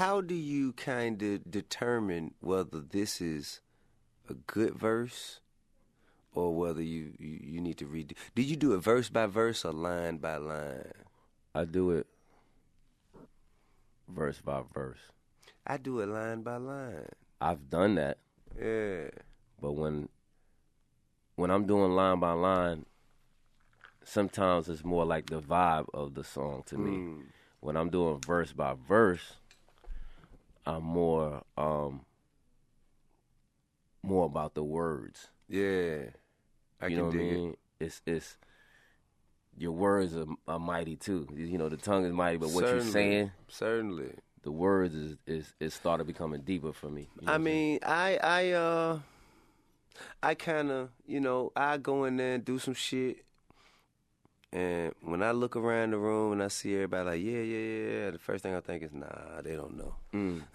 how do you kind of determine whether this is a good verse or whether you need to read? Did you do it verse by verse or line by line? I do it verse by verse. I do it line by line. I've done that. Yeah. But when I'm doing line by line, sometimes it's more like the vibe of the song to me. When I'm doing verse by verse, I'm more about the words. Yeah. I you can know what I dig mean? It's your words are mighty too. You know, the tongue is mighty, but what you're saying, certainly, the words is started becoming deeper for me. You know I mean, I kind of, I go in there and do some shit. And when I look around the room and I see everybody like, yeah, the first thing I think is, nah, they don't know.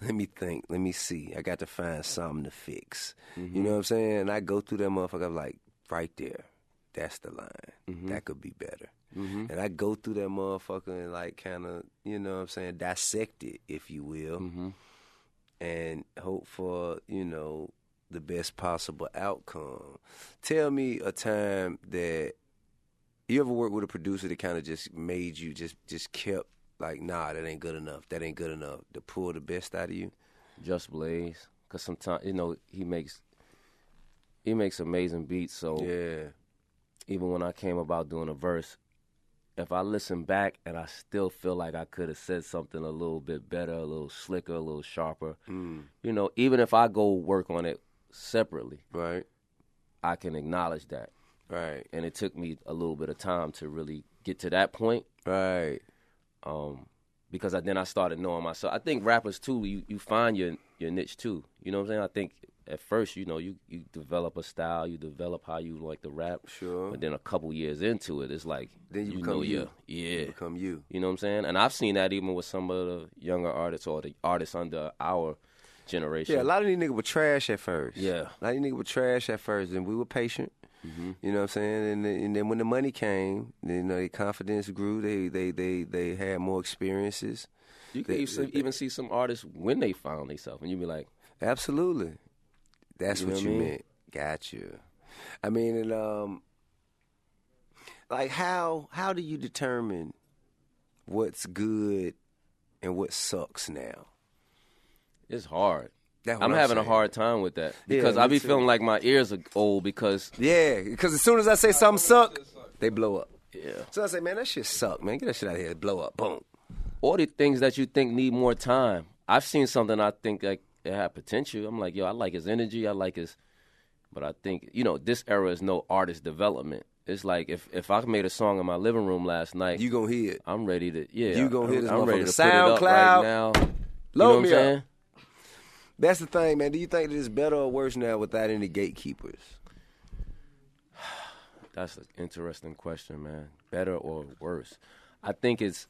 Let me think. Let me see. I got to find something to fix. You know what I'm saying? And I go through that motherfucker, I'm like, right there. That's the line. That could be better. And I go through that motherfucker and like kind of, you know what I'm saying, dissect it, if you will, and hope for, the best possible outcome. Tell me a time that you ever worked with a producer that kind of just made you just kept like, nah, that ain't good enough. That ain't good enough to pull the best out of you? Just Blaze, because sometimes he makes amazing beats. So yeah, even when I came about doing a verse, if I listen back and I still feel like I could have said something a little bit better, a little slicker, a little sharper, even if I go work on it separately, right, I can acknowledge that. Right. And it took me a little bit of time to really get to that point. Right. Because then I started knowing myself. I think rappers, too, you find your niche, too. You know what I'm saying? I think at first, you develop a style, you develop how you like to rap. Sure. But then a couple years into it, it's like, then you become you. Yeah. You become you. You know what I'm saying? And I've seen that even with some of the younger artists or the artists under our generation. Yeah, a lot of these niggas were trash at first. Yeah. A lot of these niggas were trash at first, and we were patient. You know what I'm saying? And then when the money came, their confidence grew. They had more experiences. You can even see some artists when they found themselves, and you be like, absolutely. That's what you mean? meant. Got you. I mean, and like how do you determine what's good and what sucks now? It's hard. I'm having saying. A hard time with that because I be feeling like my ears are old because as soon as I say something suck, they blow up. Yeah. So I say, man, that shit suck, man. Get that shit out of here. Blow up. Boom. Or the things that you think need more time. I've seen something I think like it had potential. I'm like, yo, I like his energy. But I think, this era is no artist development. It's like if I made a song in my living room last night, you gonna hear it. I'm ready to, You gonna hear this I'm ready to SoundCloud put it up right now. Load me saying? up. That's the thing, man. Do you think that it's better or worse now without any gatekeepers? That's an interesting question, man. Better or worse? I think it's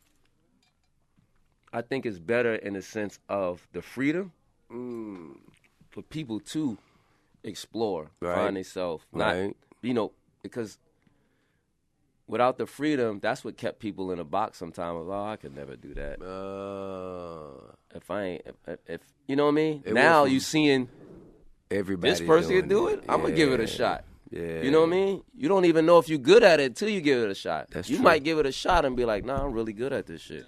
better in the sense of the freedom for people to explore, find themselves. Right. Because without the freedom, that's what kept people in a box sometimes. Oh, I could never do that. If you know what I mean? Now you seeing everybody this person can do it, I'm going to give it a shot. Yeah. You know what I mean? You don't even know if you're good at it till you give it a shot. That's you true. might give it a shot and be like, nah, I'm really good at this shit.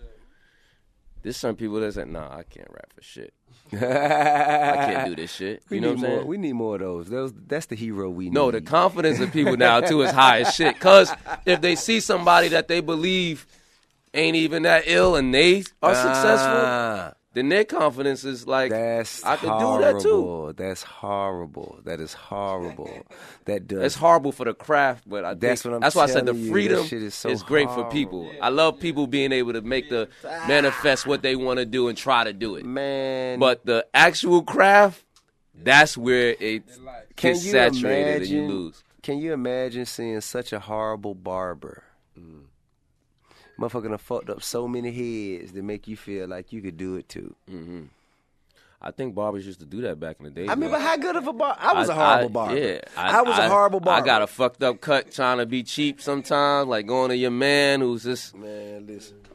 There's some people that say, nah, I can't rap for shit. I can't do this shit. You know what I'm saying? We need more of those. That's the hero we need. No, the confidence of people now, too, is high as shit. Because if they see somebody that they believe ain't even that ill and they are successful, then their confidence is like, I can do that, too. That's horrible. That is horrible. It's horrible for the craft, but I think that's why I said the freedom is great for people. I love people being able to manifest what they want to do and try to do it. Man. But the actual craft, that's where it gets saturated and you lose. Can you imagine seeing such a horrible barber? Motherfucker done fucked up so many heads that make you feel like you could do it too. Mm-hmm. I think barbers used to do that back in the day. I mean, but how good of a barber? I was a horrible barber. Yeah, I was a horrible barber. I got a fucked up cut trying to be cheap sometimes, like going to your man who's just... Man, listen.